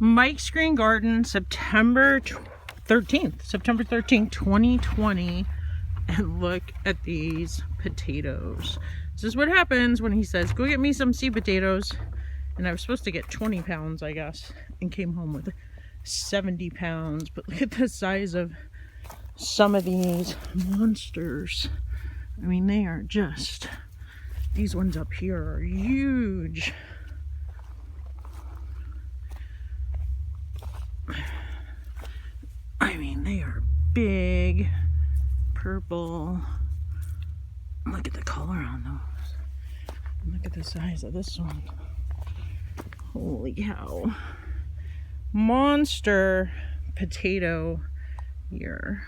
Mike's Green Garden, September 13th, 2020. And look at these potatoes. This is what happens when he says, go get me some seed potatoes. And I was supposed to get 20 pounds, I guess, and came home with 70 pounds. But look at the size of some of these monsters. I mean, they are just, these ones up here are huge. I mean, they are big, purple. Look at the color on those. Look at the size of this one. Holy cow. Monster potato here.